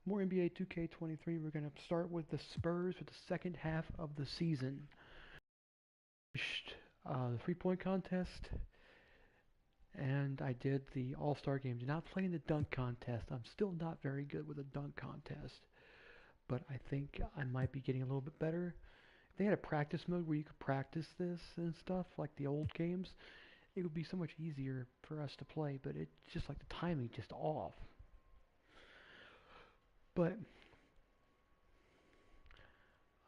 More NBA 2K23. We're going to start with the Spurs for the second half of the season. The three-point contest, and I did the All-Star game. Did not play in the dunk contest. I'm still not very good with the dunk contest, but I think I might be getting a little bit better. If they had a practice mode where you could practice this and stuff like the old games, it would be so much easier for us to play, but it's just like the timing just off. But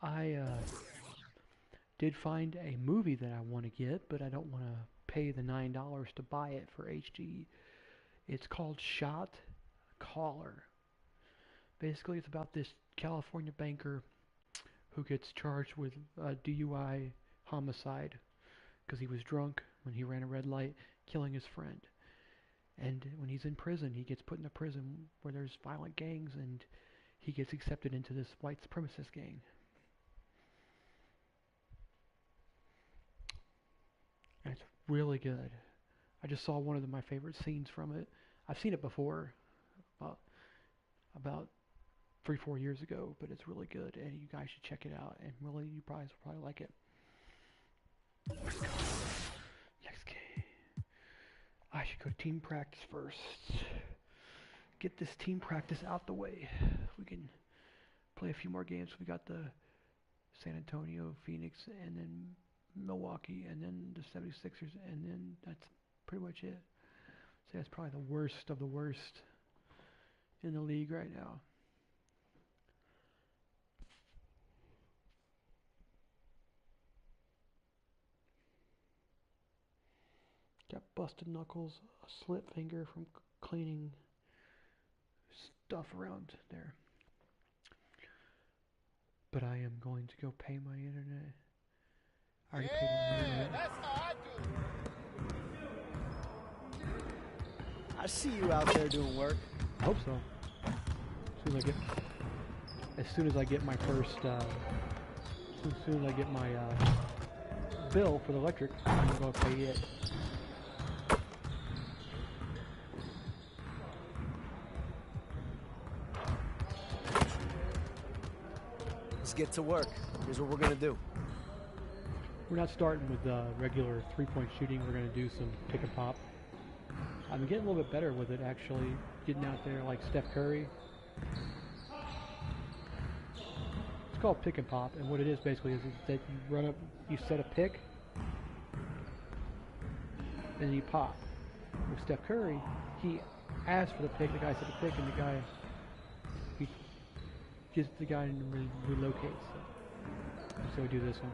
I did find a movie that I want to get, but I don't want to pay the $9 to buy it for HD. It's called Shot Caller. Basically, it's about this California banker who gets charged with DUI homicide because he was drunk when he ran a red light, killing his friend. And when he's in prison, he gets put in a prison where there's violent gangs, and he gets accepted into this white supremacist gang. And it's really good. I just saw one of my favorite scenes from it. I've seen it before, about 3-4 years ago, but it's really good, and you guys should check it out. And really, you guys will probably like it. Let's go. Next game. I should go team practice first. Get this team practice out the way. We can play a few more games. We got the San Antonio, Phoenix, and then Milwaukee, and then the 76ers, and then that's pretty much it. So that's probably the worst of the worst in the league right now. Got busted knuckles, a slit finger from cleaning stuff around there. But I am going to go pay my internet. I already paid my internet. That's how I do. I see you out there doing work. I hope so. As soon as I get my first, as soon as I get my bill for the electric, I'm going to pay it. Let's get to work. Here's what we're gonna do. We're not starting with regular three-point shooting. We're going to do some pick and pop. I've been getting a little bit better with it, actually. Getting out there like Steph Curry. It's called pick and pop, and what it is basically is that you run up, you set a pick, and then you pop. With Steph Curry, he asks for the pick, the guy set the pick, and the guy, he gives the guy and relocates. So we do this one.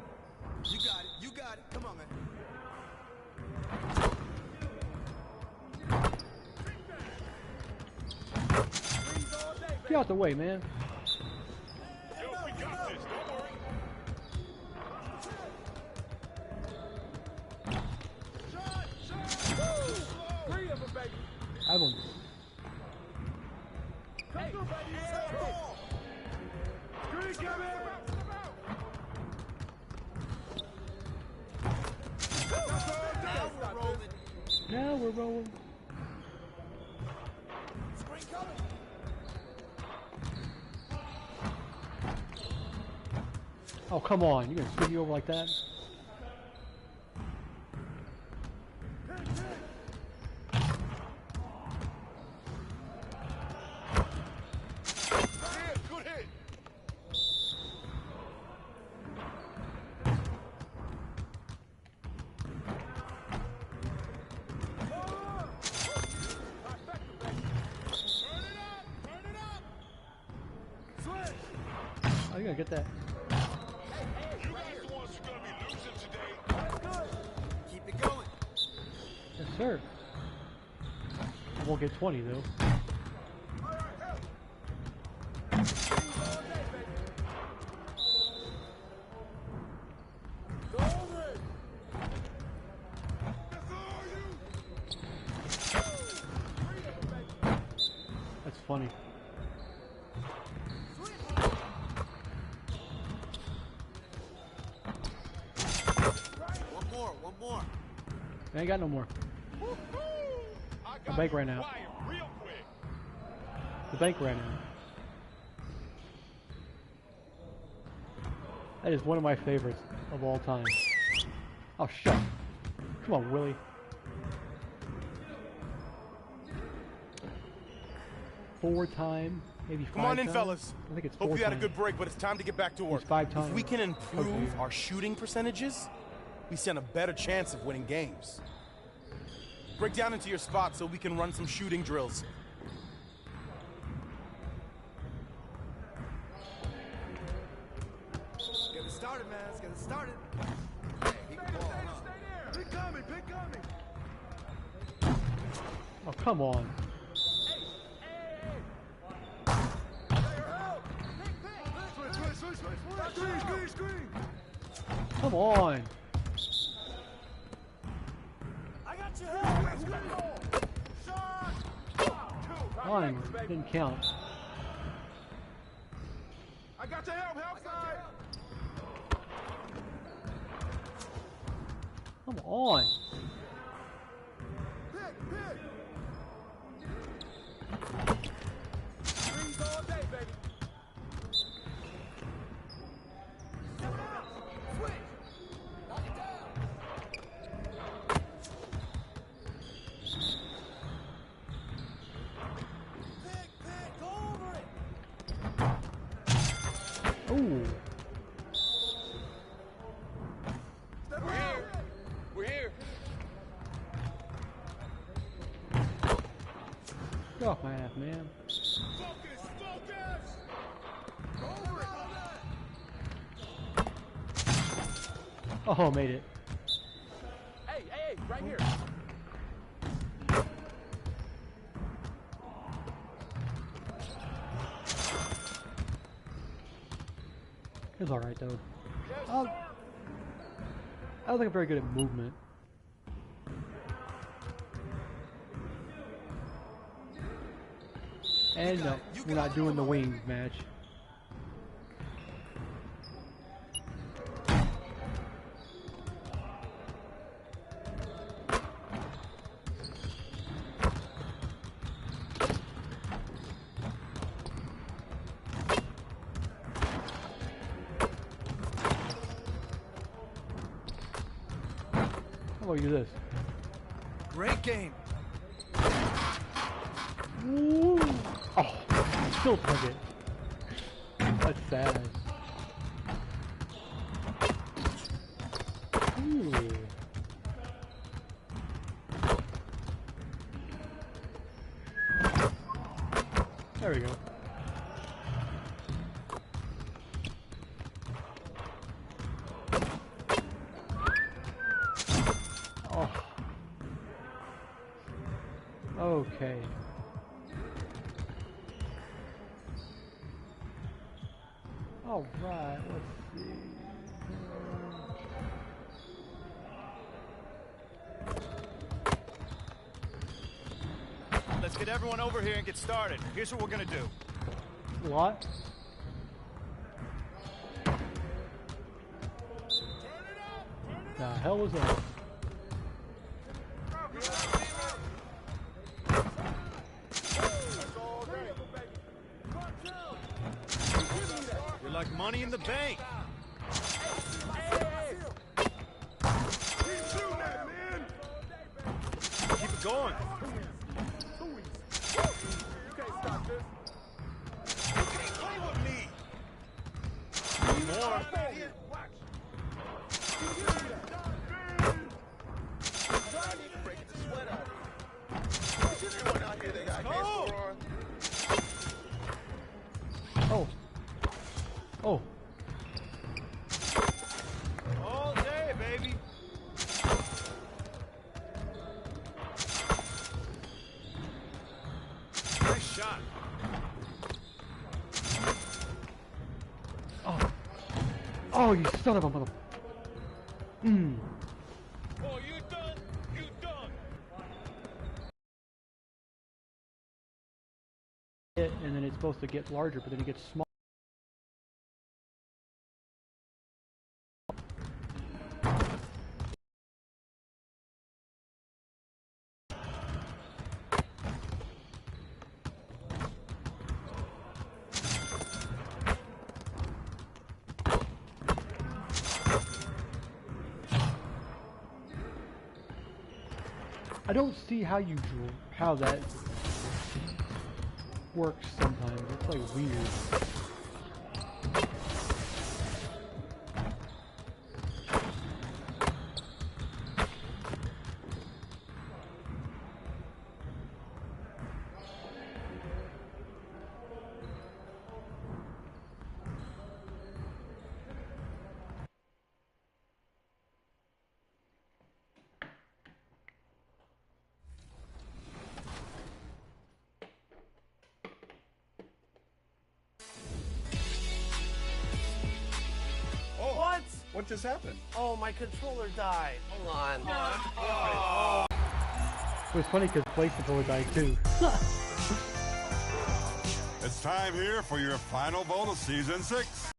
You got it. You got it. Come on, man. Get out the way, man. Yo, we got this. Don't worry. Shot! Three of them, baby. I have one. Come through, baby. Set ball. Screen coming. Now we're rolling. Screen coming. Oh, come on. You're going to swing you over like that? Good hit. Oh, you got to get that. You guys the ones who are gonna be losing today. Keep it going. Yes, sir. I won't get 20, though. That's funny. One more. I ain't got no more. The bank ran out. The bank ran out. That is one of my favorites of all time. Oh, shut. Come on, Willie. Four time, maybe five. Come on in, time? fellas. I think it's Hope four you had a time. good break, but it's time to get back to work. It's 5 times. If we can improve Okay. our shooting percentages, we stand a better chance of winning games. Break down into your spot so we can run some shooting drills. Get it started, man. Let's get it started. Hey, keep the ball, huh? Pick on me, pick on me. Oh, come on. Screen. Come on. I got your help. Fine. Didn't count. I got your help, side. Come on. Screens all day, baby. Ooh. We're here. Get off my ass, man. Focus. Over it. Oh, made it. Hey, right here. It was alright, though. I was like very good at movement. And no, we're not doing the wings match. How about you this? Great game. Woo! Oh, still took it. That's sad. Ooh. There we go. Oh. Okay. All right, let's see. Let's get everyone over here and get started. Here's what we're gonna do. What? The hell was that? You're like money in the bank. Keep it going. You can't stop this. You can't play with me. More. Oh. Oh. All day, baby. Nice shot. Oh. Oh, you son of a mother. Mmm. Oh, you done? You done? And then it's supposed to get larger, but then it gets smaller. I don't see how how that works sometimes. It's like weird. What just happened? Oh, my controller died. Hold on. It was funny because Blake's controller died too. It's time here for your final vote of Season 6.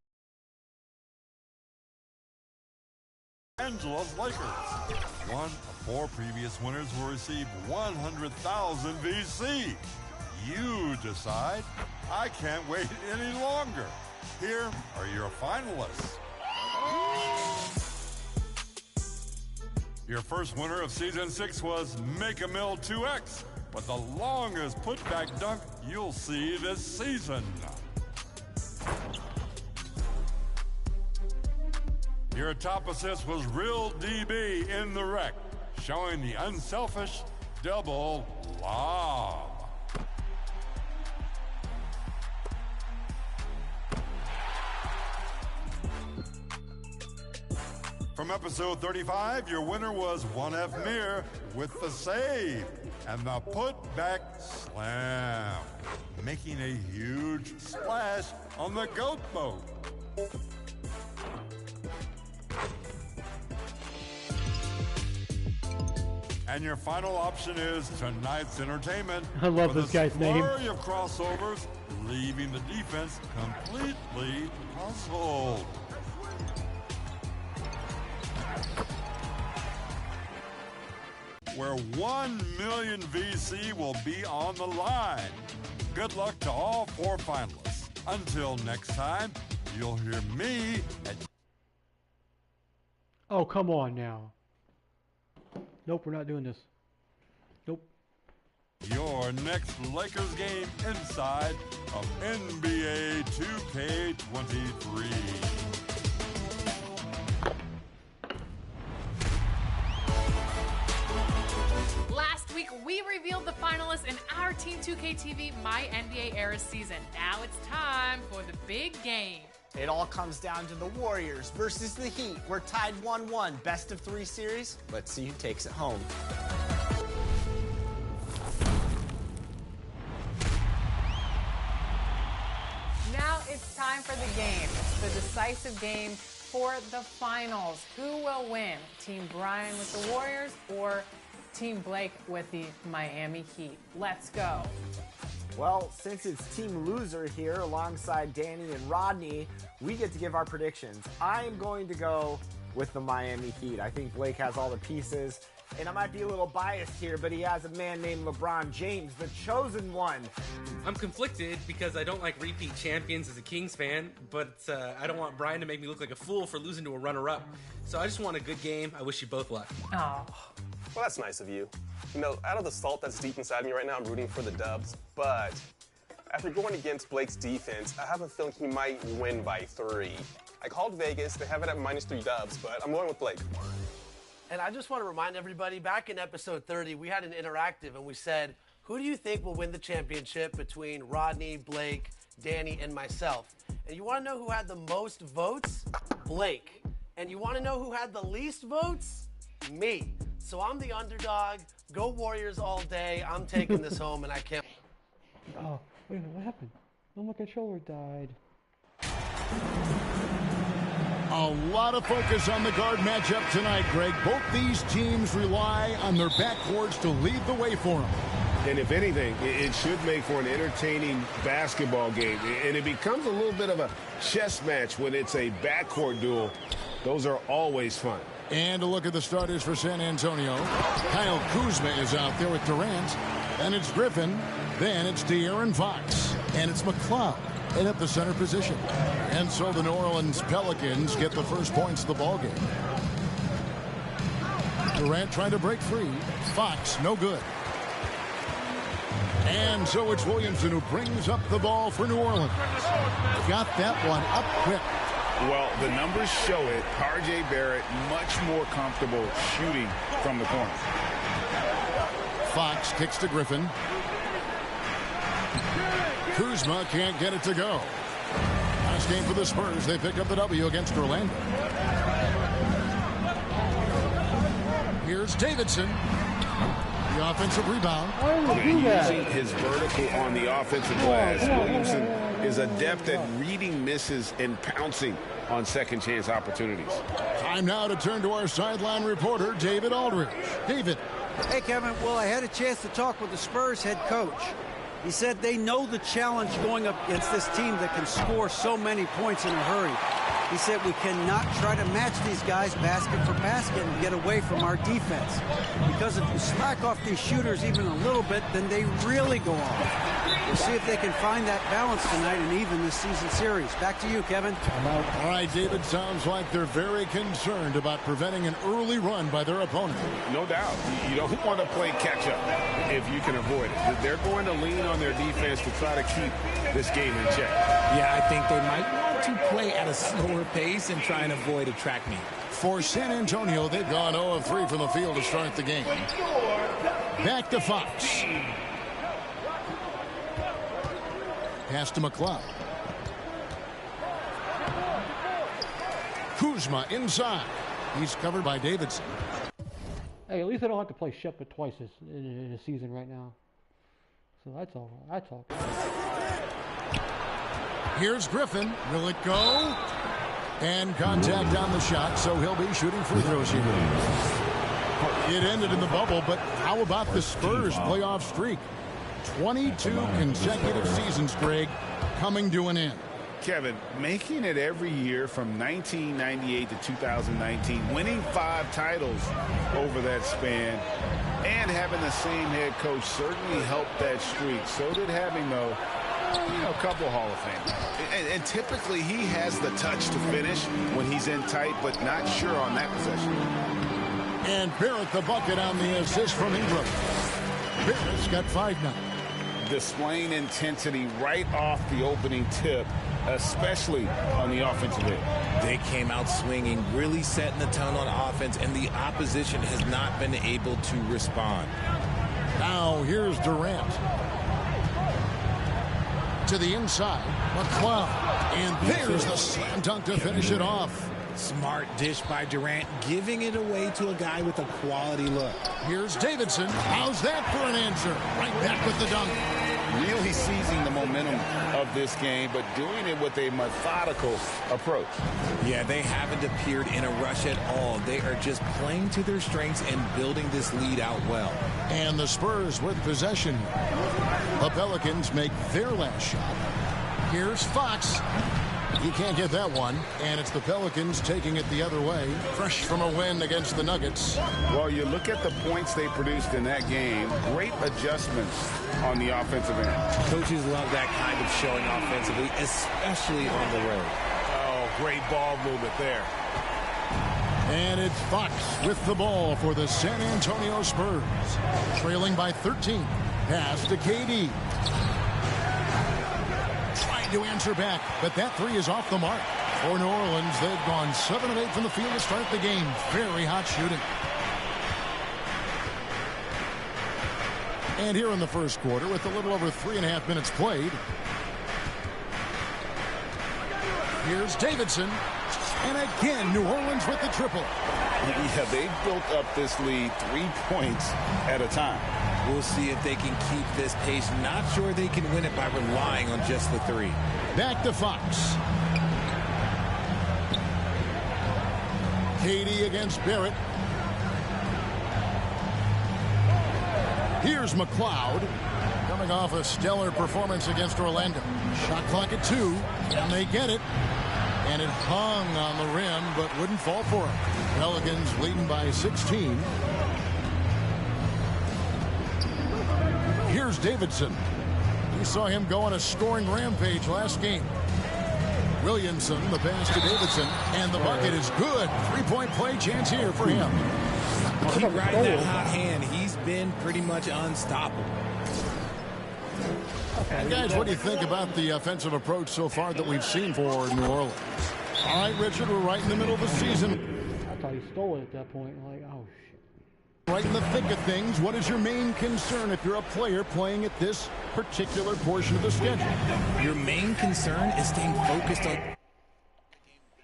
Angeles Lakers. One of 4 previous winners will receive 100,000 VC. You decide. I can't wait any longer. Here are your finalists. Your first winner of Season 6 was Make a Mill 2X, with the longest putback dunk you'll see this season. Your top assist was Real DB in the Wreck, showing the unselfish double lob. From episode 35, your winner was 1F Mir with the save and the putback slam, making a huge splash on the goat boat. And your final option is tonight's entertainment. I love this guy's name. A flurry of crossovers, leaving the defense completely puzzled. Where 1 million VC will be on the line. Good luck to all 4 finalists. Until next time, you'll hear me at... Oh, come on now. Nope, we're not doing this. Nope. Your next Lakers game inside of NBA 2K23. Last week, we revealed the finalists in our Team 2K TV My NBA Era season. Now it's time for the big game. It all comes down to the Warriors versus the Heat. We're tied 1-1. Best of 3 series. Let's see who takes it home. Now it's time for the game. It's the decisive game for the finals. Who will win? Team Brian with the Warriors or Team Blake with the Miami Heat? Let's go. Well, since it's Team Loser here alongside Danny and Rodney, we get to give our predictions. I am going to go with the Miami Heat. I think Blake has all the pieces, and I might be a little biased here, but he has a man named LeBron James, the chosen one. I'm conflicted because I don't like repeat champions as a Kings fan, but I don't want Brian to make me look like a fool for losing to a runner-up. So I just want a good game. I wish you both luck. Oh. Well, that's nice of you. You know, out of the salt that's deep inside me right now, I'm rooting for the Dubs. But after going against Blake's defense, I have a feeling he might win by 3. I called Vegas. They have it at -3 Dubs, but I'm going with Blake. And I just want to remind everybody, back in episode 30, we had an interactive, and we said, who do you think will win the championship between Rodney, Blake, Danny, and myself? And you want to know who had the most votes? Blake. And you want to know who had the least votes? Me. So I'm the underdog. Go Warriors all day. I'm taking this home, and I can't. Oh, wait a minute, what happened? Oh, my controller died. A lot of focus on the guard matchup tonight, Greg. Both these teams rely on their backcourts to lead the way for them. And if anything, it should make for an entertaining basketball game. And it becomes a little bit of a chess match when it's a backcourt duel. Those are always fun. And a look at the starters for San Antonio. Kyle Kuzma is out there with Durant. And it's Griffin. Then it's De'Aaron Fox. And it's McLeod in at the center position. And so the New Orleans Pelicans get the first points of the ballgame. Durant trying to break free. Fox, no good. And so it's Williamson who brings up the ball for New Orleans. Got that one up quick. Well, the numbers show it. R.J. Barrett much more comfortable shooting from the corner. Fox kicks to Griffin. Kuzma can't get it to go. Last game for the Spurs. They pick up the W against Orlando. Here's Davidson. The offensive rebound. Using his vertical on the offensive glass, Williamson is adept at reading misses and pouncing on second chance opportunities. Time now to turn to our sideline reporter, David Aldridge. David. Hey, Kevin. Well, I had a chance to talk with the Spurs head coach. He said they know the challenge going up against this team that can score so many points in a hurry. He said we cannot try to match these guys basket for basket and get away from our defense. Because if you slack off these shooters even a little bit, then they really go off. We'll see if they can find that balance tonight and even this season series. Back to you, Kevin. All right, David, sounds like they're very concerned about preventing an early run by their opponent. No doubt. You don't want to play catch-up if you can avoid it. They're going to lean on their defense to try to keep this game in check. Yeah, I think they might want to play at a slower pace and try and avoid a track meet. For San Antonio, they've gone 0 of 3 from the field to start the game. Back to Fox. Pass to McCloud. Kuzma inside. He's covered by Davidson. Hey, at least I don't have to play Shepard twice in a season right now. So that's all. That's all. Here's Griffin. Will it go? And contact on the shot, so he'll be shooting free throws here. It ended in the bubble, but how about the Spurs playoff streak? 22 consecutive seasons, Greg, coming to an end. Kevin, making it every year from 1998 to 2019, winning 5 titles over that span, and having the same head coach certainly helped that streak. So did having, though, a couple Hall of Fame. And typically he has the touch to finish when he's in tight, but not sure on that possession. And Barrett the bucket on the assist from Ingram. Barrett's got 5 now. Displaying intensity right off the opening tip, especially on the offensive end. They came out swinging, really setting the tone on offense, and the opposition has not been able to respond. Now here's Durant. To the inside, McCloud. And there's the slam dunk to finish it off. Smart dish by Durant, giving it away to a guy with a quality look. Here's Davidson. How's that for an answer? Right back with the dunk. Really seizing the momentum of this game, but doing it with a methodical approach. Yeah, they haven't appeared in a rush at all. They are just playing to their strengths and building this lead out well. And the Spurs with possession. The Pelicans make their last shot. Here's Fox. He can't get that one, and it's the Pelicans taking it the other way, fresh from a win against the Nuggets. Well, you look at the points they produced in that game, great adjustments on the offensive end. Coaches love that kind of showing offensively, especially on the road. Oh, great ball movement there. And it's Fox with the ball for the San Antonio Spurs, trailing by 13. Pass to KD. Trying to answer back, but that 3 is off the mark. For New Orleans, they've gone 7 of 8 from the field to start the game. Very hot shooting. And here in the first quarter, with a little over 3.5 minutes played, here's Davidson. And again, New Orleans with the triple. Yeah, they've built up this lead 3 points at a time. We'll see if they can keep this pace. Not sure they can win it by relying on just the 3. Back to Fox. KD against Barrett. Here's McCloud. Coming off a stellar performance against Orlando. Shot clock at 2. Can they get it? And it hung on the rim, but wouldn't fall for him. Pelicans leading by 16. Here's Davidson. We saw him go on a scoring rampage last game. Williamson, the pass to Davidson, and the bucket is good. 3-point play chance here for him. keep riding that hot hand. He's been pretty much unstoppable. And guys, what do you think about the offensive approach so far that we've seen for New Orleans? All right, Richard, we're right in the middle of the season. I thought he stole it at that point. I'm like, oh, shit. Right in the thick of things, what is your main concern if you're a player playing at this particular portion of the schedule? Your main concern is staying focused on...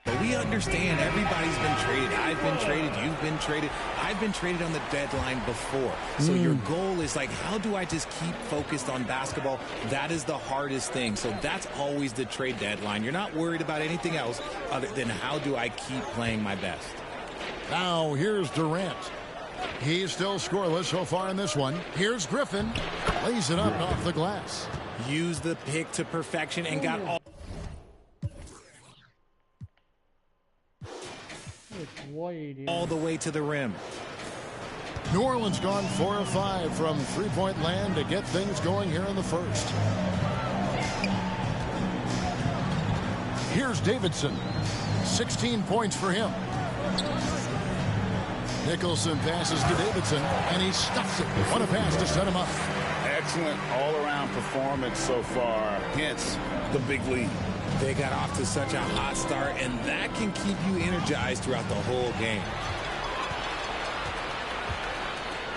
But we understand everybody's been traded. I've been traded. You've been traded. I've been traded on the deadline before. So your goal is like, how do I just keep focused on basketball? That is the hardest thing. So that's always the trade deadline. You're not worried about anything else other than how do I keep playing my best. Now, here's Durant. He's still scoreless so far in this one. Here's Griffin. Lays it up off the glass. Use the pick to perfection and got all the way to the rim. New Orleans gone 4 of 5 from three-point land to get things going here in the first. Here's Davidson. 16 points for him. Nicholson passes to Davidson, and he stuffs it. What a pass to set him up. Excellent all-around performance so far, hence the big lead. They got off to such a hot start, and that can keep you energized throughout the whole game.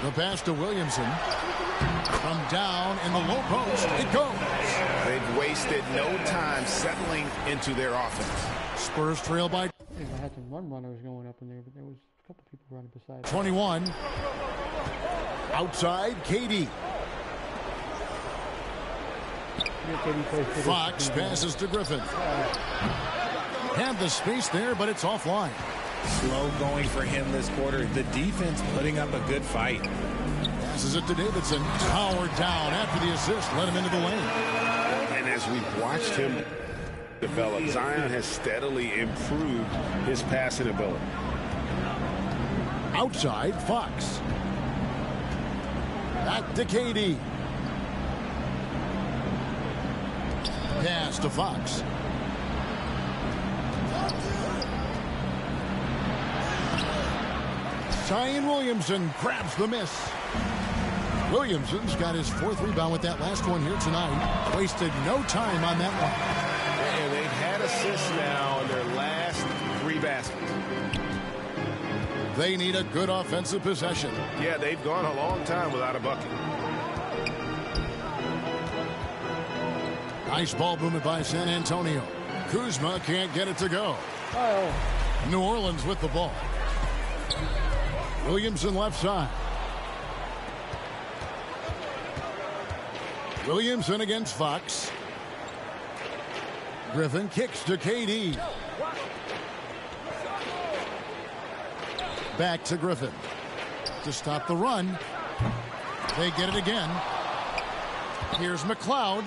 The pass to Williamson. From down in the low post, it goes. They've wasted no time settling into their offense. Spurs trail by... I had some runners going up in there, but there was a couple people running beside 21. Outside, KD. Fox passes to Griffin. Had the space there, but it's offline. Slow going for him this quarter. The defense putting up a good fight. Passes it to Davidson. Powered down after the assist. Let him into the lane. And as we've watched him develop, Zion has steadily improved his passing ability. Outside, Fox. Back to KD. Pass to Fox. Zion Williamson grabs the miss. Williamson's got his 4th rebound with that last one here tonight. Wasted no time on that one. And they've had assists now in their last 3 baskets. They need a good offensive possession. Yeah, they've gone a long time without a bucket. Nice ball movement by San Antonio. Kuzma can't get it to go. New Orleans with the ball. Williamson left side. Williamson against Fox. Griffin kicks to KD. Back to Griffin. To stop the run. They get it again. Here's McLeod.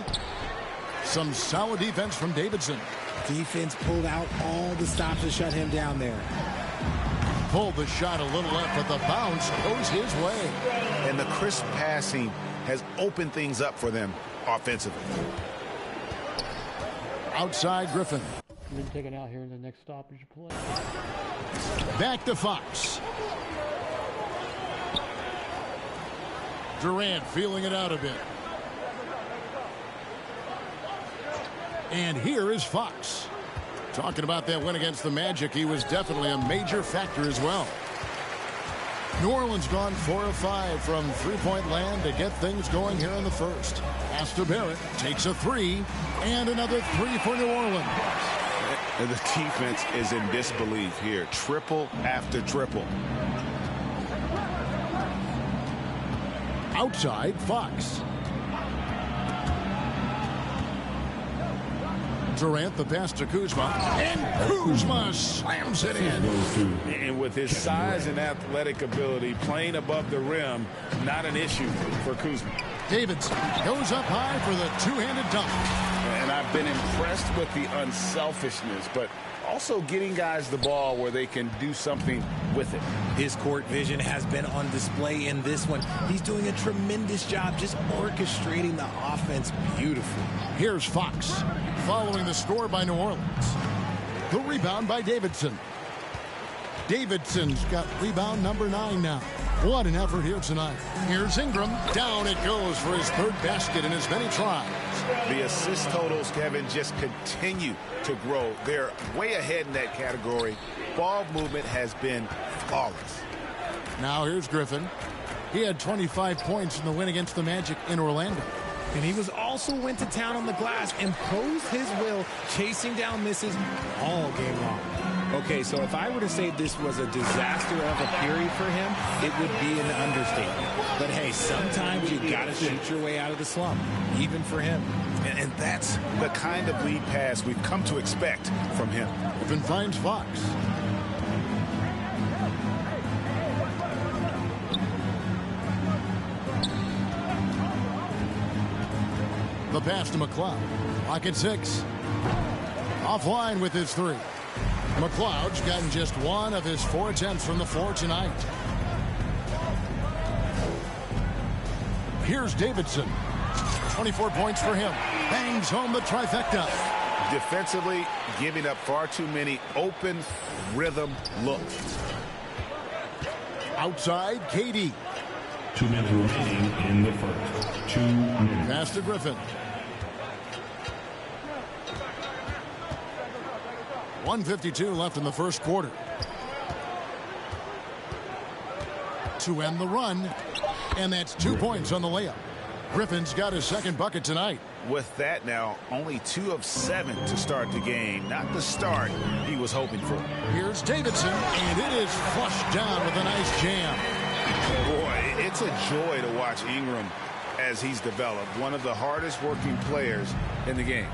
Some solid defense from Davidson. Defense pulled out all the stops to shut him down there. Pulled the shot a little left, but the bounce goes his way. And the crisp passing has opened things up for them offensively. Outside Griffin. Been taken out here in the next stoppage play. Back to Fox. Durant feeling it out a bit. And here is Fox. Talking about that win against the Magic, he was definitely a major factor as well. New Orleans gone 4 of 5 from three-point land to get things going here in the first. Pass to Barrett, takes a 3, and another 3 for New Orleans. And the defense is in disbelief here. Triple after triple. Outside, Fox. Durant, the pass to Kuzma, and Kuzma slams it in. And with his size and athletic ability, playing above the rim, not an issue for Kuzma. Davidson goes up high for the two-handed dunk. And I've been impressed with the unselfishness, but also getting guys the ball where they can do something with it. His court vision has been on display in this one. He's doing a tremendous job just orchestrating the offense beautifully. Here's Fox, following the score by New Orleans. The rebound by Davidson. Davidson's got rebound number 9 now. What an effort here tonight. Here's Ingram. Down it goes for his 3rd basket in as many tries. The assist totals, Kevin, just continue to grow. They're way ahead in that category. Ball movement has been flawless. Now here's Griffin. He had 25 points in the win against the Magic in Orlando. And he also went to town on the glass, imposed his will, chasing down misses all game long. Okay, so if I were to say this was a disaster of a period for him, it would be an understatement. But hey, sometimes you got to shoot your way out of the slump, even for him. And that's the kind of lead pass we've come to expect from him. Griffin finds Fox. The pass to McLeod. Pocket 6. Offline with his 3. McLeod's gotten just 1 of his 4 attempts from the floor tonight. Here's Davidson. 24 points for him. Bangs home the trifecta. Defensively, giving up far too many open rhythm looks. Outside, KD. 2 minutes remaining in the first. 2 minutes. Pass to Griffin. 1:52 left in the first quarter. To end the run, and that's 2 points on the layup. Griffin's got his 2nd bucket tonight. With that now, only 2 of 7 to start the game. Not the start he was hoping for. Here's Davidson, and it is flushed down with a nice jam. Boy, it's a joy to watch Ingram as he's developed. One of the hardest working players in the game.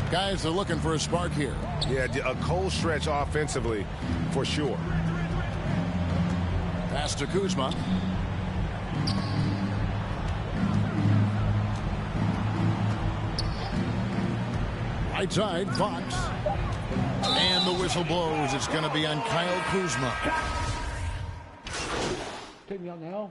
Guys are looking for a spark here. Yeah, a cold stretch offensively for sure. Pass to Kuzma. Right side, Fox. And the whistle blows. It's going to be on Kyle Kuzma. Take me out now.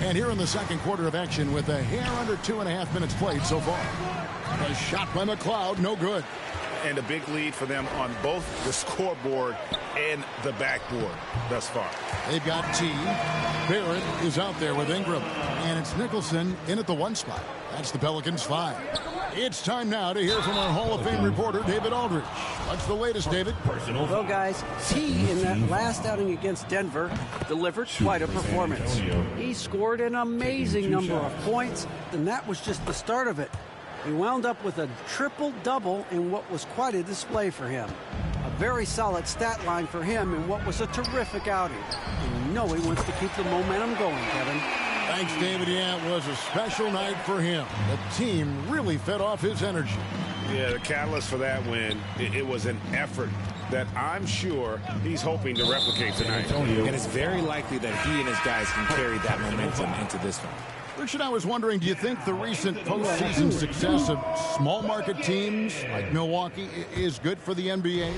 And here in the second quarter of action with a hair under 2.5 minutes played so far. A shot by McLeod, no good. And a big lead for them on both the scoreboard and the backboard thus far. They've got T. Barrett is out there with Ingram. And it's Nicholson in at the 1 spot. That's the Pelicans 5. It's time now to hear from our Hall of Fame reporter, David Aldridge. What's the latest, David? Well, guys, T in that last outing against Denver delivered quite a performance. He scored an amazing number of points, and that was just the start of it. He wound up with a triple-double in what was quite a display for him. A very solid stat line for him in what was a terrific outing. And you know he wants to keep the momentum going, Kevin. Thanks, David. Yeah, it was a special night for him. The team really fed off his energy. Yeah, the catalyst for that win, it was an effort that I'm sure he's hoping to replicate tonight. And it's very likely that he and his guys can carry that momentum into this one. Richard, I was wondering, do you think the recent postseason success of small market teams like Milwaukee is good for the NBA?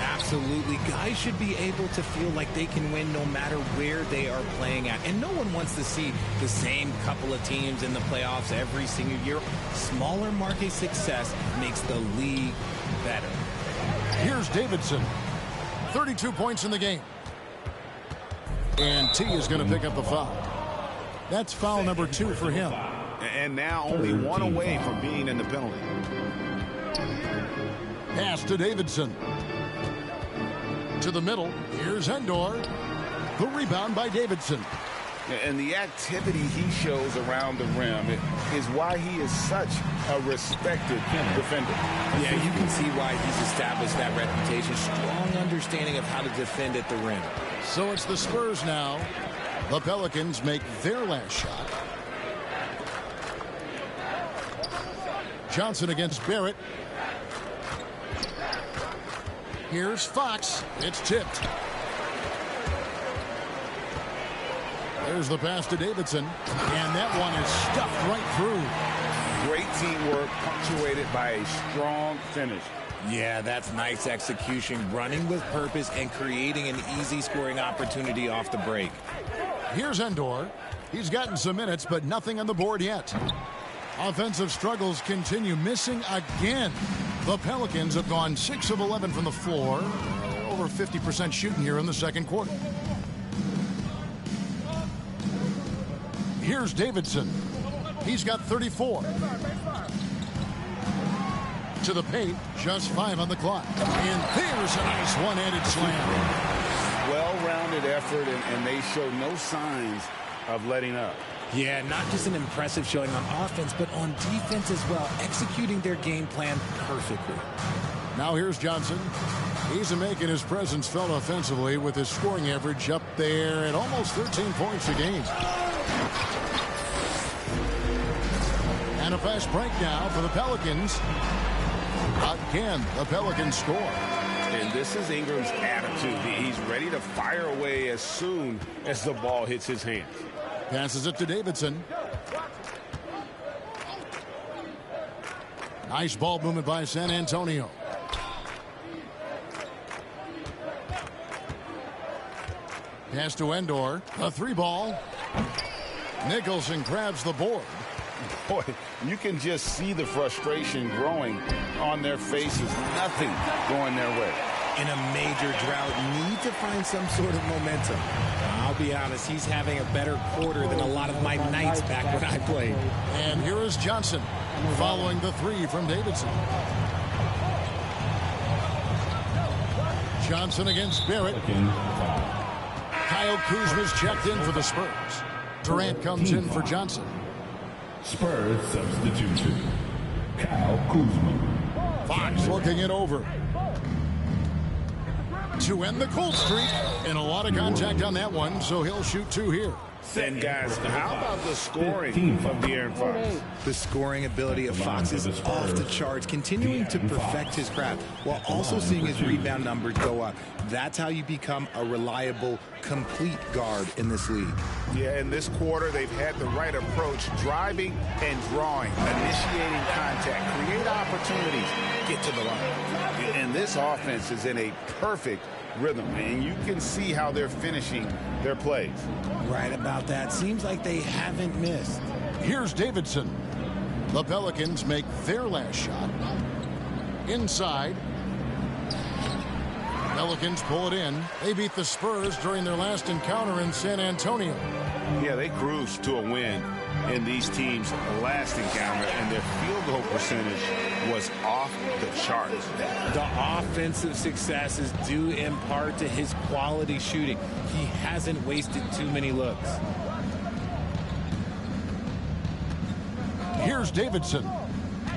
Absolutely. Guys should be able to feel like they can win no matter where they are playing at. And no one wants to see the same couple of teams in the playoffs every single year. Smaller market success makes the league better. Here's Davidson. 32 points in the game. And T is going to pick up the foul. That's foul number 2 for him. And now only 1 away from being in the penalty. Pass to Davidson. To the middle. Here's Endor. The rebound by Davidson. And the activity he shows around the rim is why he is such a respected defender. Yeah, you can see why he's established that reputation. Strong understanding of how to defend at the rim. So it's the Spurs now. The Pelicans make their last shot. Johnson against Barrett. Here's Fox. It's tipped. There's the pass to Davidson. And that one is stuffed right through. Great teamwork punctuated by a strong finish. Yeah, that's nice execution, running with purpose and creating an easy scoring opportunity off the break. Here's Endor. He's gotten some minutes, but nothing on the board yet. Offensive struggles continue, missing again. The Pelicans have gone 6 of 11 from the floor. Over 50% shooting here in the second quarter. Here's Davidson. He's got 34. To the paint, just 5 on the clock. And there's a nice one-handed slam. Well-rounded effort, and they show no signs of letting up. Yeah, not just an impressive showing on offense, but on defense as well, executing their game plan perfectly. Now here's Johnson. He's making his presence felt offensively with his scoring average up there at almost 13 points a game. And a fast break now for the Pelicans. Again, the Pelicans score. And this is Ingram's attitude. He's ready to fire away as soon as the ball hits his hands. Passes it to Davidson. Nice ball movement by San Antonio. Pass to Endor. A 3-ball. Nicholson grabs the board. Boy, you can just see the frustration growing on their faces. Nothing going their way. In a major drought, need to find some sort of momentum. I'll be honest, he's having a better quarter than a lot of my nights back when I played. And here is Johnson following the 3 from Davidson. Johnson against Barrett. Kyle Kuzma's checked in for the Spurs. Durant comes in for Johnson. Spurs substitution. Kyle Kuzma. Fox looking it over. To end the cold streak. And a lot of contact on that one, so he'll shoot 2 here. And guys, how about the scoring of De'Aaron Fox? The scoring ability of Fox is off the charts, continuing to perfect his craft while also seeing his rebound numbers go up. That's how you become a reliable, complete guard in this league. Yeah, in this quarter, they've had the right approach, driving and drawing, initiating contact, create opportunities, get to the line. And this offense is in a perfect rhythm, and you can see how they're finishing their plays. Right about that. Seems like they haven't missed. Here's Davidson. The Pelicans make their last shot. Inside. Pelicans pull it in. They beat the Spurs during their last encounter in San Antonio. Yeah, they cruised to a win in these teams' last encounter, and their field goal percentage was off the charts. The offensive success is due in part to his quality shooting. He hasn't wasted too many looks. Here's Davidson.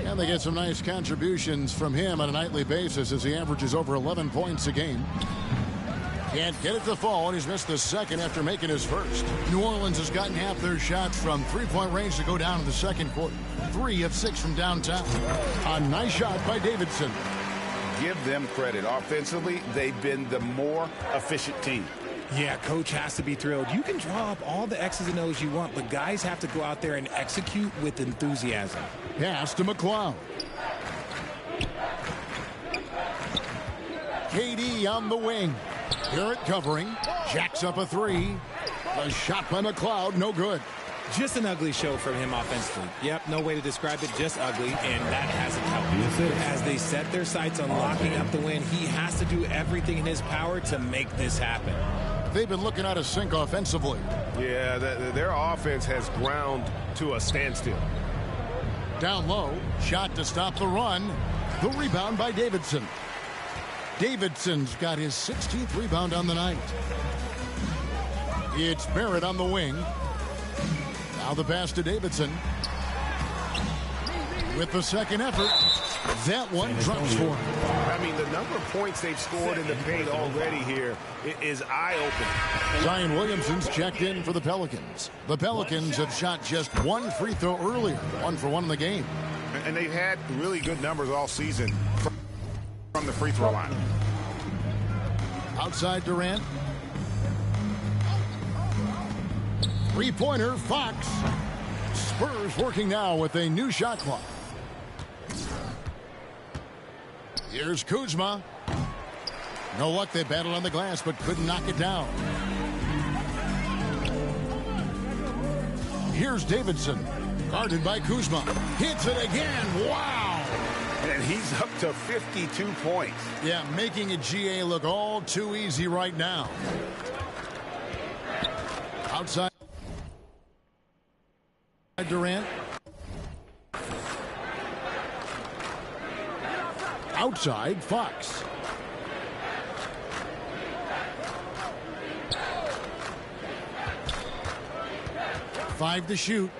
And they get some nice contributions from him on a nightly basis as he averages over 11 points a game. Can't get it to fall, and he's missed the second after making his first. New Orleans has gotten half their shots from three-point range to go down in the second quarter. 3 of 6 from downtown. A nice shot by Davidson. Give them credit. Offensively, they've been the more efficient team. Yeah, coach has to be thrilled. You can draw up all the X's and O's you want, but guys have to go out there and execute with enthusiasm. Pass to McLeod. KD on the wing. Garrett covering. Jacks up a 3. A shot by McLeod, no good. Just an ugly show from him offensively. Yep, no way to describe it, just ugly, and that hasn't helped. As they set their sights on locking up the win, he has to do everything in his power to make this happen. They've been looking out of sync offensively. Yeah, their offense has ground to a standstill. Down low, shot to stop the run. The rebound by Davidson. Davidson's got his 16th rebound on the night. It's Barrett on the wing. Now the pass to Davidson. With the second effort, that one drops for him. I mean, the number of points they've scored in the paint already here is eye-opening. Zion Williamson's checked in for the Pelicans. The Pelicans have shot just 1 free throw earlier, 1 for 1 in the game. And they've had really good numbers all season from the free throw line. Outside Durant. Three-pointer, Fox. Spurs working now with a new shot clock. Here's Kuzma. No luck, they battled on the glass but couldn't knock it down. Here's Davidson, guarded by Kuzma. Hits it again. Wow. And he's up to 52 points. Yeah, making a GA look all too easy right now. Outside Durant. Outside Fox. Five to shoot.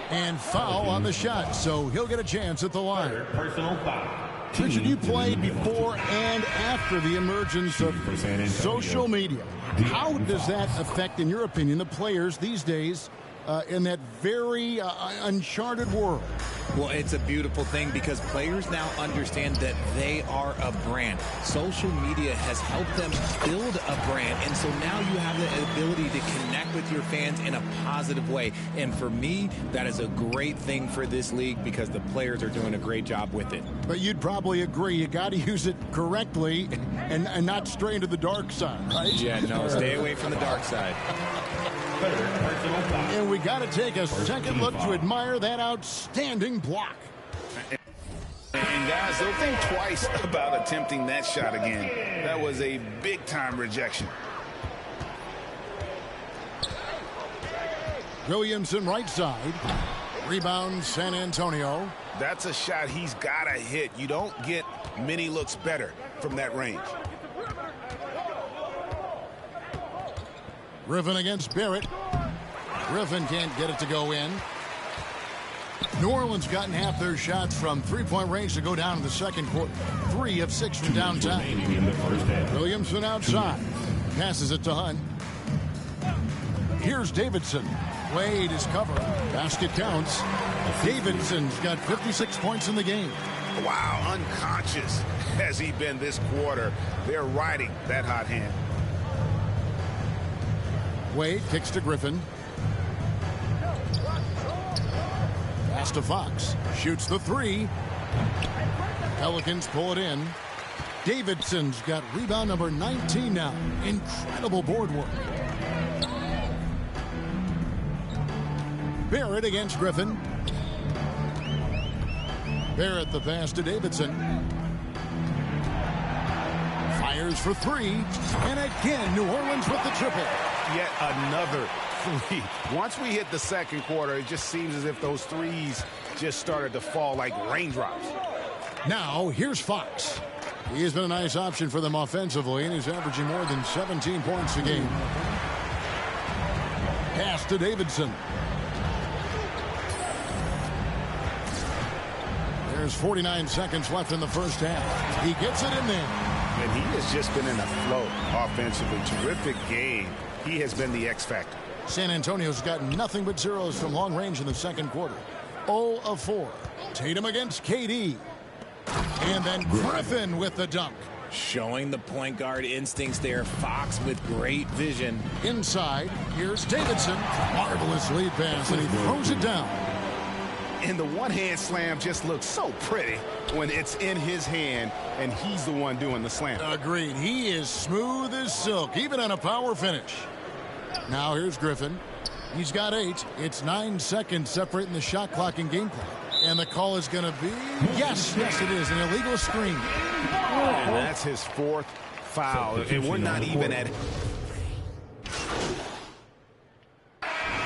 And foul on the shot, so he'll get a chance at the line. Personal foul. Richard, you played before and after the emergence of social media. How does that affect, in your opinion, the players these days in that very uncharted world? Well, it's a beautiful thing because players now understand that they are a brand. Social media has helped them build a brand, and so now you have the ability to connect with your fans in a positive way. And for me, that is a great thing for this league because the players are doing a great job with it. But you'd probably agree you got to use it correctly and not stray into the dark side, right? Yeah, no, stay away from the dark side. And we got to take a second look to admire that outstanding block. And guys, they'll think twice about attempting that shot again. That was a big-time rejection. Williamson right side. Rebound San Antonio. That's a shot he's got to hit. You don't get many looks better from that range. Griffin against Barrett. Griffin can't get it to go in. New Orleans gotten half their shots from three-point range to go down in the second quarter. 3 of 6 from downtown. Williamson outside. Passes it to Hunt. Here's Davidson. Wade is covered. Basket counts. Davidson's got 56 points in the game. Wow, unconscious has he been this quarter. They're riding that hot hand. Wade kicks to Griffin. Pass to Fox. Shoots the three. Pelicans pull it in. Davidson's got rebound number 19 now. Incredible board work. Barrett against Griffin. Barrett the pass to Davidson. Fires for three. And again, New Orleans with the triple. Yet another three. Once we hit the second quarter, it just seems as if those threes just started to fall like raindrops. Now, here's Fox. He has been a nice option for them offensively, and he's averaging more than 17 points a game. Pass to Davidson. There's 49 seconds left in the first half. He gets it in there. And he has just been in a flow offensively. Terrific game. He has been the X factor. San Antonio's got nothing but zeros from long range in the second quarter. 0 of 4. Tatum against KD. And then Griffin with the dunk. Showing the point guard instincts there. Fox with great vision. Inside, here's Davidson. Marvelous lead pass, and he throws it down. And the one-hand slam just looks so pretty when it's in his hand and he's the one doing the slam. Agreed. He is smooth as silk, even on a power finish. Now here's Griffin. He's got 8. It's 9 seconds separating the shot clock and game clock. And the call is going to be, yes, it is, an illegal screen. And that's his 4th foul. And we're not even at...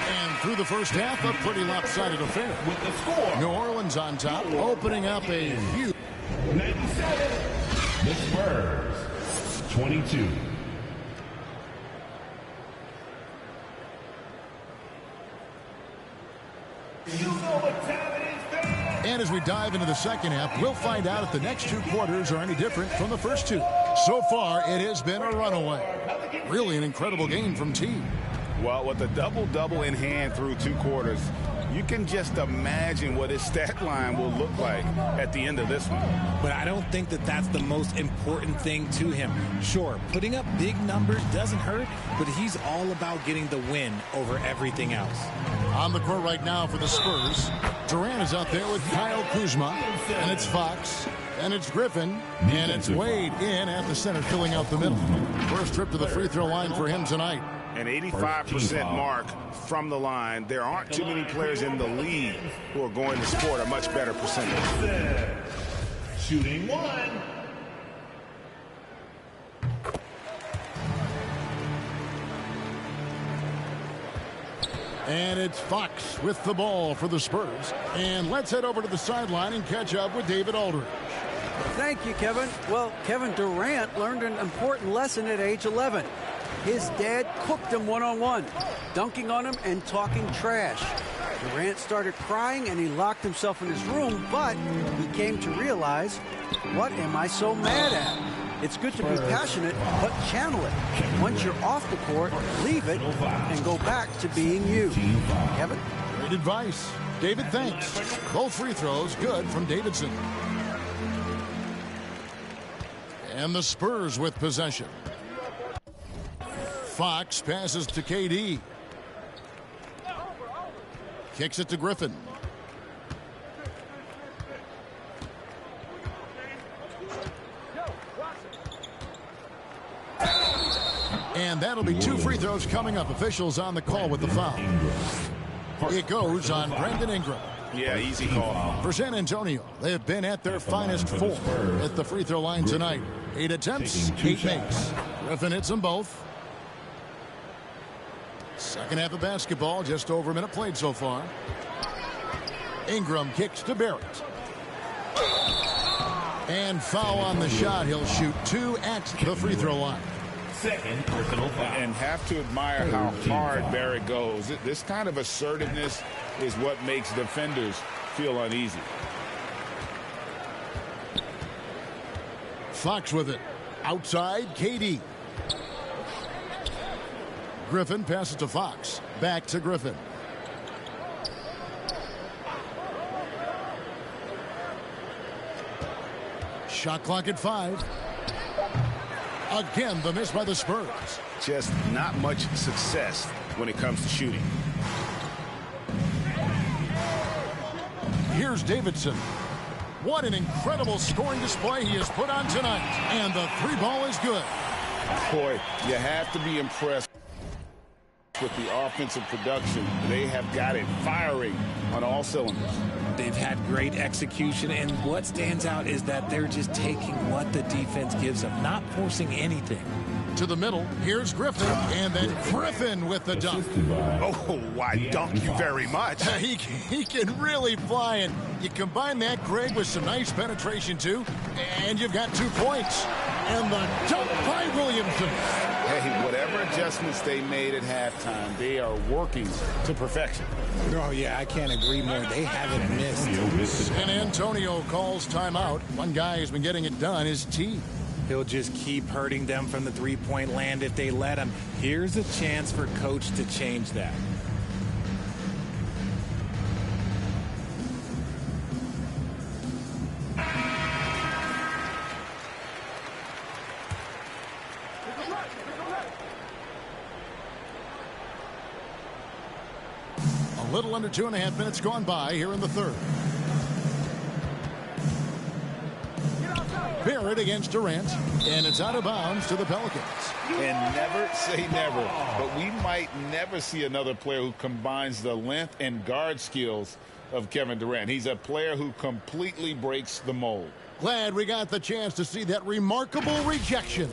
And through the first half, a pretty lopsided affair. With the score. New Orleans on top, opening up a huge... 97. The Spurs, 22. You know what time it is, baby. And as we dive into the second half, we'll find out if the next 2 quarters are any different from the first 2. So far, it has been a runaway. Really an incredible game from T. Well, with a double-double in hand through 2 quarters, you can just imagine what his stat line will look like at the end of this one. But I don't think that that's the most important thing to him. Sure, putting up big numbers doesn't hurt, but he's all about getting the win over everything else. On the court right now for the Spurs, Durant is out there with Kyle Kuzma, and it's Fox, and it's Griffin, and it's Wade in at the center, filling out the middle. First trip to the free throw line for him tonight. An 85% mark from the line. There aren't too many players in the league who are going to score a much better percentage. Shooting one. And it's Fox with the ball for the Spurs. And let's head over to the sideline and catch up with David Aldridge. Thank you, Kevin. Well, Kevin Durant learned an important lesson at age 11. His dad cooked him one-on-one, dunking on him and talking trash. Durant started crying and he locked himself in his room, but he came to realize, what am I so mad at? It's good to be passionate, but channel it. Once you're off the court, leave it and go back to being you. Kevin? Great advice. David, thanks. Both free throws good from Davidson. And the Spurs with possession. Fox passes to KD. Kicks it to Griffin. And that'll be 2 free throws coming up. Officials on the call with the foul. It goes on Brandon Ingram. Yeah, easy call. For San Antonio, they have been at their finest form at the free throw line tonight. 8 attempts, 8 makes. Griffin hits them both. Second half of basketball, just over a minute played so far. Ingram kicks to Barrett. And foul on the shot. He'll shoot 2 at the free throw line. Second personal foul. And have to admire how hard Barrett goes. This kind of assertiveness is what makes defenders feel uneasy. Fox with it. Outside, KD. Griffin passes to Fox. Back to Griffin. Shot clock at 5. Again, the miss by the Spurs. Just not much success when it comes to shooting. Here's Davidson. What an incredible scoring display he has put on tonight. And the 3 ball is good. Boy, you have to be impressed with the offensive production. They have got it firing on all cylinders. They've had great execution, and what stands out is that they're just taking what the defense gives them, not forcing anything. To the middle, here's Griffin, and then Griffin with the dunk. Oh, why dunk you very much. He can really fly, and you combine that, Greg, with some nice penetration, too, and you've got 2 points. And the dunk by Williamson. Hey, whatever adjustments they made at halftime, they are working to perfection. Oh, yeah, I can't agree more. They haven't missed. San Antonio calls timeout. One guy who's been getting it done is T. He'll just keep hurting them from the three-point land if they let him. Here's a chance for Coach to change that. A little under 2.5 minutes gone by here in the third. Barrett against Durant, and it's out of bounds to the Pelicans. And never say never, but we might never see another player who combines the length and guard skills of Kevin Durant. He's a player who completely breaks the mold. Glad we got the chance to see that remarkable rejection.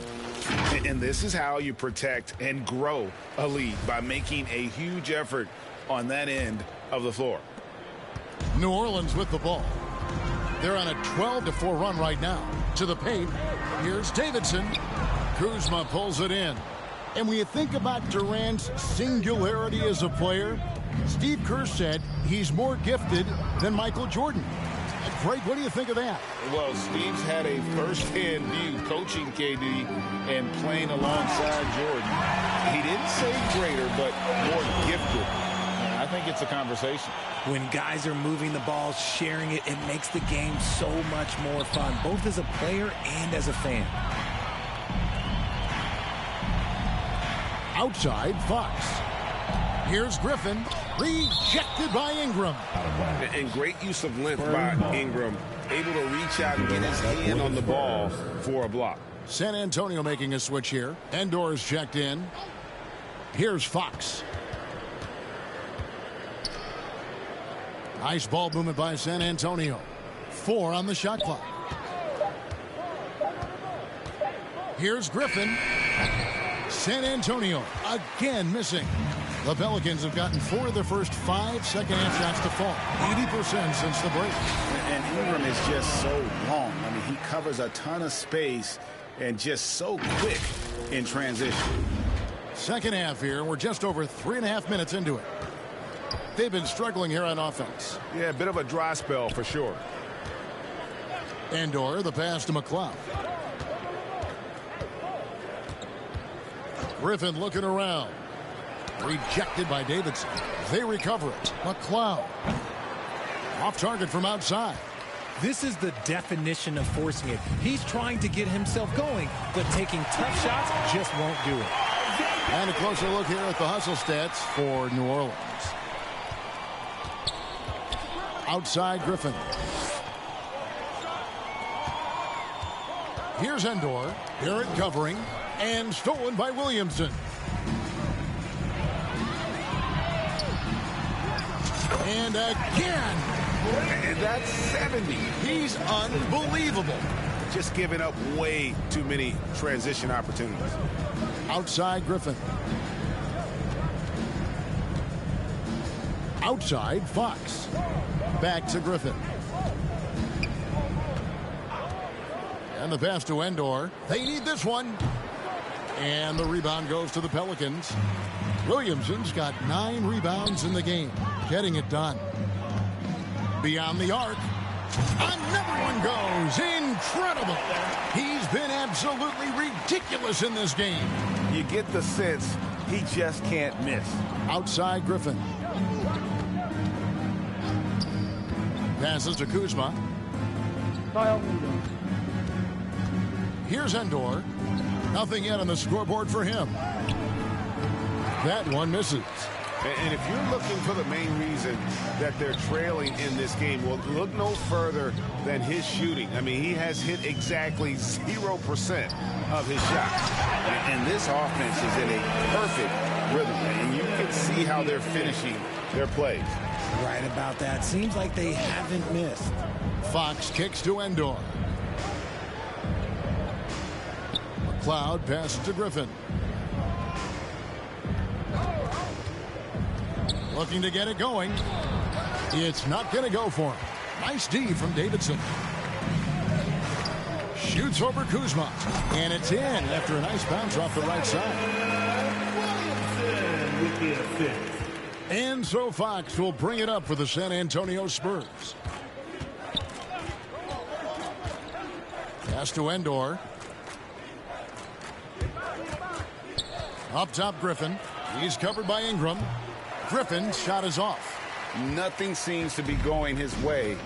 And this is how you protect and grow a lead, by making a huge effort on that end of the floor. New Orleans with the ball. They're on a 12-4 run right now. To the paint, here's Davidson. Kuzma pulls it in. And when you think about Durant's singularity as a player, Steve Kerr said he's more gifted than Michael Jordan. Greg, what do you think of that? Well, Steve's had a first-hand view coaching KD and playing alongside Jordan. He didn't say greater, but more gifted. I think it's a conversation. When guys are moving the ball, sharing it, it makes the game so much more fun, both as a player and as a fan. Outside, Fox. Here's Griffin, rejected by Ingram. And great use of length by Ingram, able to reach out and get his hand on the ball for a block. San Antonio making a switch here. Endor's checked in. Here's Fox. Nice ball movement by San Antonio. 4 on the shot clock. Here's Griffin. San Antonio again missing. The Pelicans have gotten 4 of their first 5 second-half shots to fall. 80% since the break. And Ingram is just so long. I mean, he covers a ton of space and just so quick in transition. Second half here. We're just over 3.5 minutes into it. They've been struggling here on offense. Yeah, a bit of a dry spell for sure. Endor, the pass to McCloud. Griffin looking around. Rejected by Davidson. They recover it. McCloud. Off target from outside. This is the definition of forcing it. He's trying to get himself going, but taking tough shots just won't do it. And a closer look here at the hustle stats for New Orleans. Outside Griffin. Here's Endor. Barrett covering. And stolen by Williamson. And again. And that's 70. He's unbelievable. Just giving up way too many transition opportunities. Outside Griffin. Outside Fox. Back to Griffin. And the pass to Endor. They need this one. And the rebound goes to the Pelicans. Williamson's got 9 rebounds in the game. Getting it done. Beyond the arc. Another one goes. Incredible. He's been absolutely ridiculous in this game. You get the sense he just can't miss. Outside Griffin. Passes to Kuzma. Here's Endor. Nothing yet on the scoreboard for him. That one misses. And if you're looking for the main reason that they're trailing in this game, well, look no further than his shooting. I mean, he has hit exactly 0% of his shots. And this offense is in a perfect rhythm. And you can see how they're finishing their plays. Right about that. Seems like they haven't missed. Fox kicks to Endor. McCloud passes to Griffin. Looking to get it going. It's not going to go for him. Nice D from Davidson. Shoots over Kuzma. And it's in after a nice bounce off the right side. And so Fox will bring it up for the San Antonio Spurs. Pass to Endor. Up top, Griffin. He's covered by Ingram. Griffin's shot is off. Nothing seems to be going his way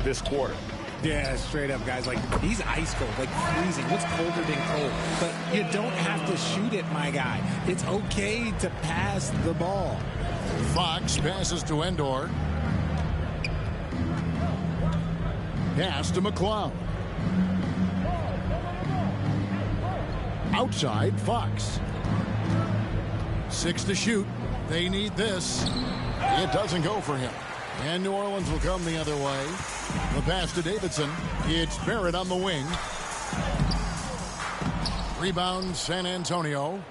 this quarter. Yeah, straight up, guys. Like, he's ice cold, like freezing. What's colder than cold? But you don't have to shoot it, my guy. It's okay to pass the ball. Fox passes to Endor. Pass to McCloud. Outside, Fox. 6 to shoot. They need this. It doesn't go for him. And New Orleans will come the other way. The pass to Davidson. It's Barrett on the wing. Rebound, San Antonio.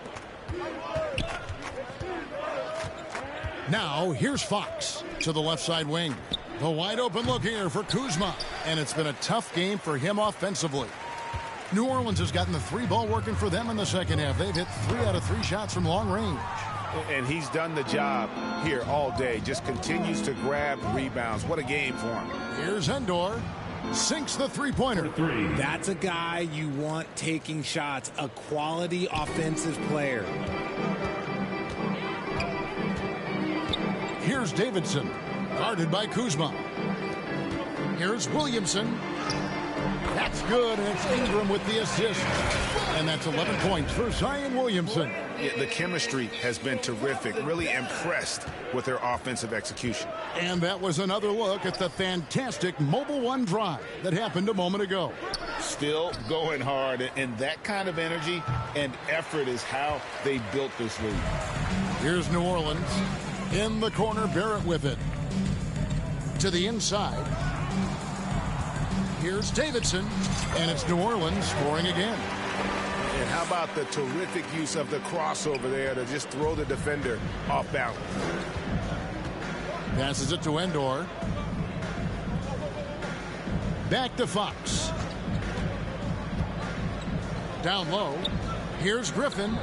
Now, here's Fox to the left side wing. The wide open look here for Kuzma. And it's been a tough game for him offensively. New Orleans has gotten the 3-ball working for them in the second half. They've hit 3 out of 3 shots from long range. And he's done the job here all day. Just continues to grab rebounds. What a game for him. Here's Endor. Sinks the three-pointer. That's a guy you want taking shots. A quality offensive player. Here's Davidson. Guarded by Kuzma. Here's Williamson. That's good, and it's Ingram with the assist. And that's 11 points for Zion Williamson. Yeah, the chemistry has been terrific. Really impressed with their offensive execution. And that was another look at the fantastic Mobile One drive that happened a moment ago. Still going hard, and that kind of energy and effort is how they built this league. Here's New Orleans. In the corner, Barrett with it. To the inside. Here's Davidson. And it's New Orleans scoring again. And how about the terrific use of the crossover there to just throw the defender off balance. Passes it to Endor. Back to Fox. Down low. Here's Griffin.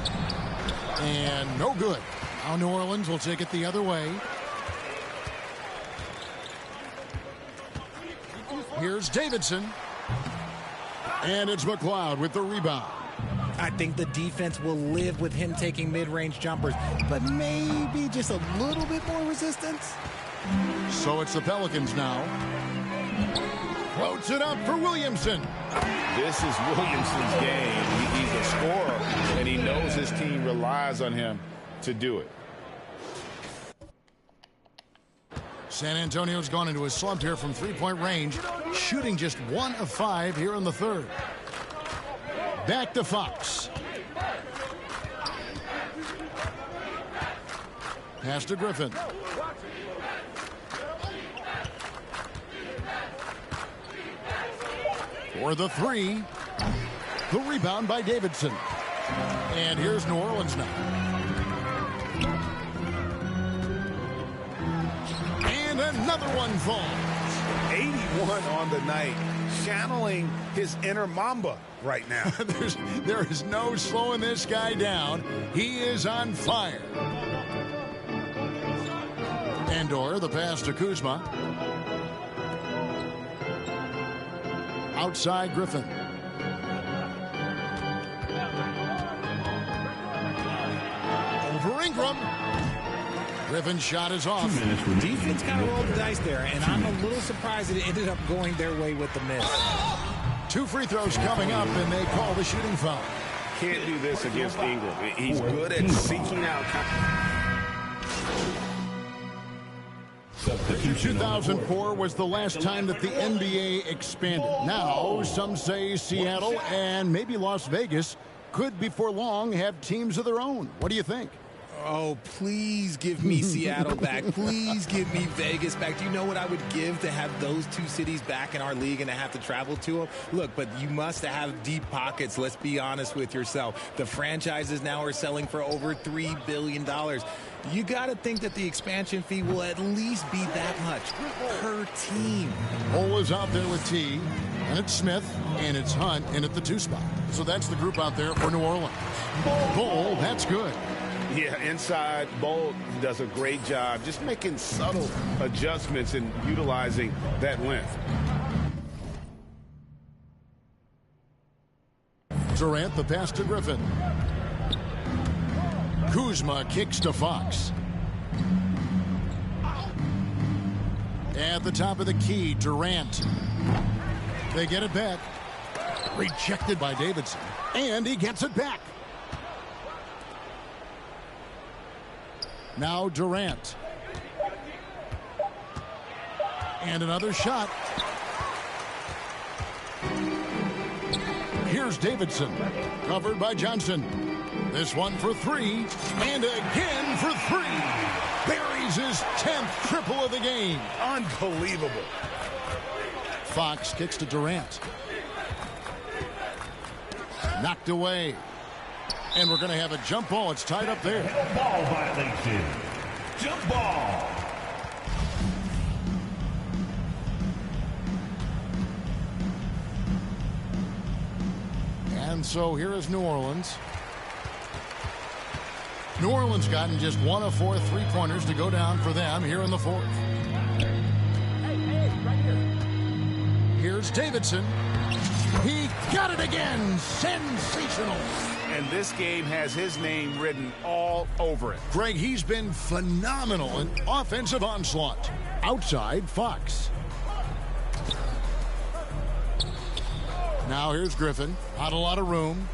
And no good. Now New Orleans will take it the other way. Here's Davidson. And it's McLeod with the rebound. I think the defense will live with him taking mid-range jumpers, but maybe just a little bit more resistance. So it's the Pelicans now. Floats it up for Williamson. This is Williamson's game. He's a scorer, and he knows his team relies on him to do it. San Antonio's gone into a slump here from three-point range, shooting just 1 of 5 here in the third. Back to Fox. Pass to Griffin. For the three. The rebound by Davidson. And here's New Orleans now. And another one falls. 81 on the night. Channeling his inner Mamba right now. There is no slowing this guy down. He is on fire. Endor, the pass to Kuzma. Outside Griffin. Over Ingram. Griffin's shot is off. Defense kind of rolled the dice there, and I'm a little surprised it ended up going their way with the miss. 2 free throws coming up, and they call the shooting foul. Can't do this against Ingram. He's good at seeking out. 2004 was the last time that the NBA expanded. Now, some say Seattle and maybe Las Vegas could before long have teams of their own. What do you think? Oh, please give me Seattle back. Please give me Vegas back. Do you know what I would give to have those two cities back in our league and to have to travel to them? Look, but you must have deep pockets. Let's be honest with yourself. The franchises now are selling for over $3 billion. You got to think that the expansion fee will at least be that much per team. Cole is out there with T, and it's Smith, and it's Hunt in at the 2 spot. So that's the group out there for New Orleans. Cole, that's good. Yeah, inside, Bolt does a great job just making subtle adjustments and utilizing that length. Durant, the pass to Griffin. Kuzma kicks to Fox. At the top of the key, Durant. They get it back. Rejected by Davidson. And he gets it back. Now Durant. And another shot. Here's Davidson. Covered by Johnson. This one for 3. And again for 3. Buries his 10th triple of the game. Unbelievable. Fox kicks to Durant. Knocked away. And we're going to have a jump ball. It's tied up there. Ball violation. Jump ball. And so here is New Orleans. New Orleans gotten just 1 of 4 3-pointers to go down for them here in the 4th. Here's Davidson. He got it again. Sensational. And this game has his name written all over it. Greg, he's been phenomenal in offensive onslaught. Outside, Fox. Now here's Griffin. Not a lot of room.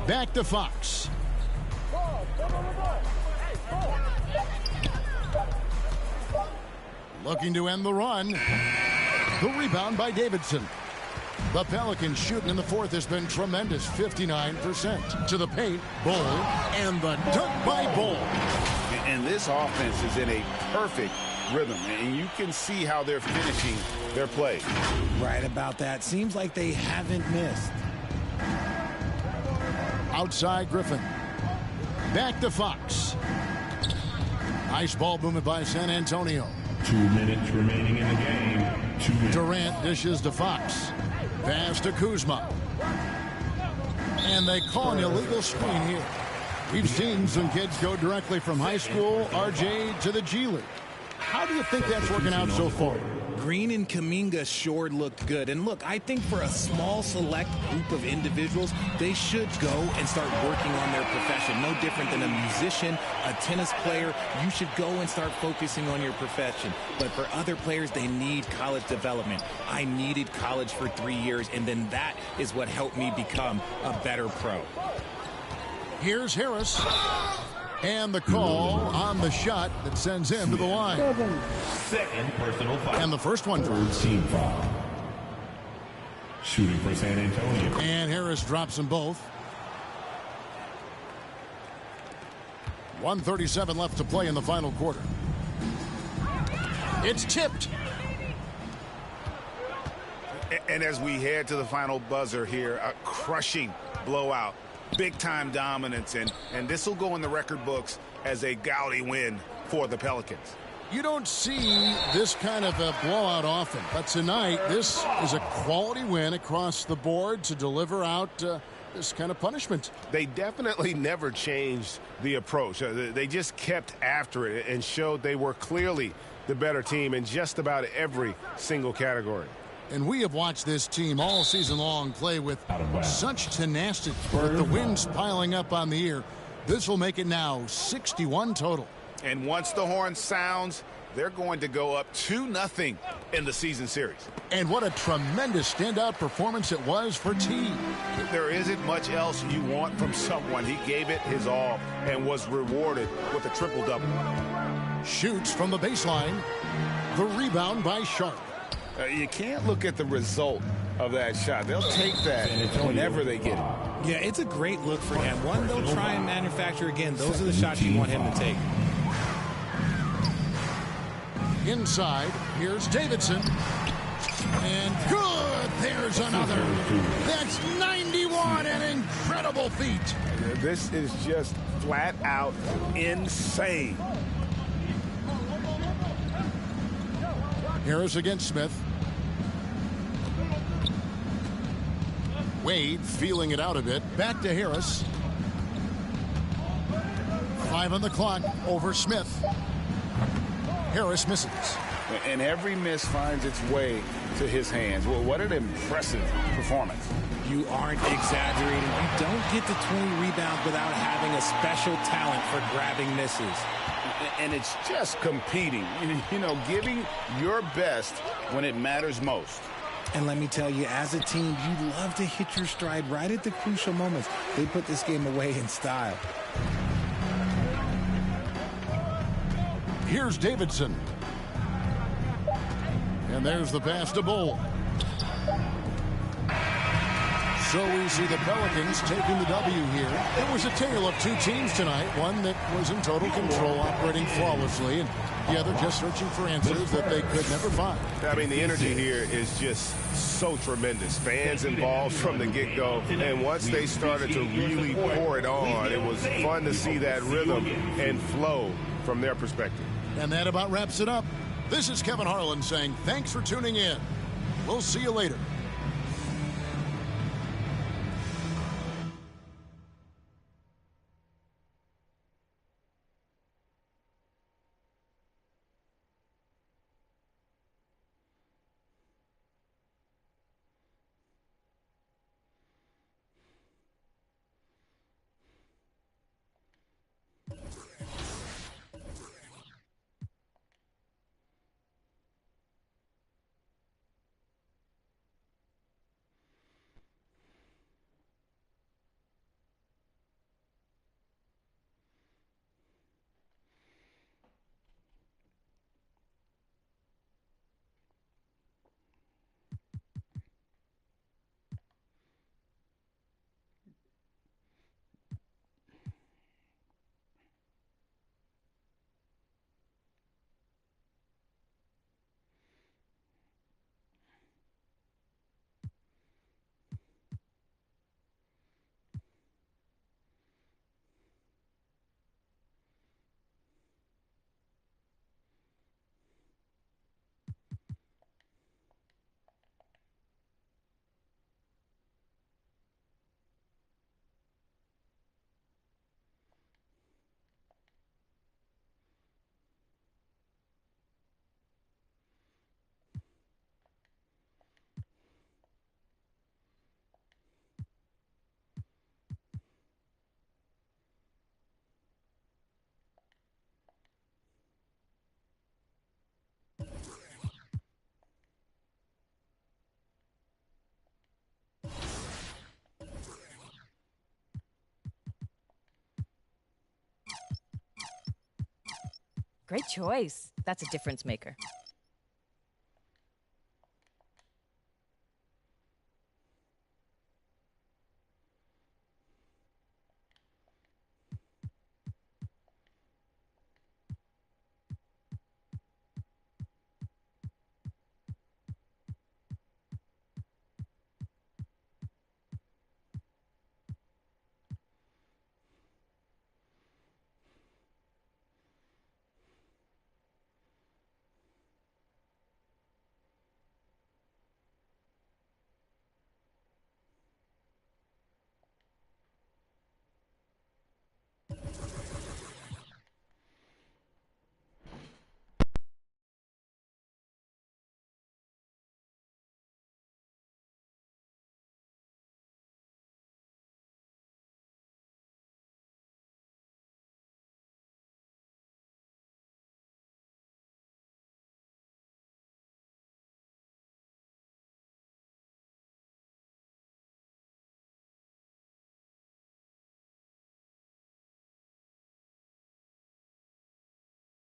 Back to Fox. Looking to end the run. The rebound by Davidson. The Pelicans shooting in the fourth has been tremendous, 59%. To the paint, Bull, and the dunk by Bull. And this offense is in a perfect rhythm, and you can see how they're finishing their play. Right about that. Seems like they haven't missed. Outside Griffin. Back to Fox. Nice ball movement by San Antonio. 2 minutes remaining in the game. 2 minutes. Durant dishes to Fox. Pass to Kuzma. And they call an illegal screen here. We've seen some kids go directly from high school, RJ, to the G League. How do you think that's working out so far? Green and Kuminga sure looked good. And look, I think for a small select group of individuals, they should go and start working on their profession. No different than a musician, a tennis player. You should go and start focusing on your profession. But for other players, they need college development. I needed college for 3 years, and then that is what helped me become a better pro. Here's Harris. And the call on the shot that sends him to the line. Second personal foul. And the first one drops. Team foul. Shooting for San Antonio. And Harris drops them both. 1:37 left to play in the final quarter. It's tipped. And as we head to the final buzzer here, a crushing blowout. Big-time dominance, and this will go in the record books as a gaudy win for the Pelicans. You don't see this kind of a blowout often, but tonight this is a quality win across the board to deliver out this kind of punishment. They definitely never changed the approach. They just kept after it and showed they were clearly the better team in just about every single category. And we have watched this team all season long play with such tenacity. With the wins piling up on the year, this will make it now 61 total. And once the horn sounds, they're going to go up 2-0 in the season series. And what a tremendous standout performance it was for T. There isn't much else you want from someone. He gave it his all and was rewarded with a triple-double. Shoots from the baseline. The rebound by Sharp. You can't look at the result of that shot. They'll take that whenever they get it. Yeah, it's a great look for him. One, they'll try and manufacture again. Those are the shots you want him to take. Inside, here's Davidson. And good! There's another. That's 91, an incredible feat. This is just flat out insane. Harris against Smith. Wade feeling it out a bit. Back to Harris. 5 on the clock over Smith. Harris misses. And every miss finds its way to his hands. Well, what an impressive performance. You aren't exaggerating. You don't get to 20 rebounds without having a special talent for grabbing misses. And it's just competing, you know, giving your best when it matters most. And let me tell you, as a team, you love to hit your stride right at the crucial moments. They put this game away in style. Here's Davidson. And there's the pass to Bull. So we see the Pelicans taking the W here. It was a tale of two teams tonight. One that was in total control, operating flawlessly, and the other just searching for answers that they could never find. I mean, the energy here is just so tremendous. Fans involved from the get-go. And once they started to really pour it on, it was fun to see that rhythm and flow from their perspective. And that about wraps it up. This is Kevin Harlan saying thanks for tuning in. We'll see you later. Great choice. That's a difference maker.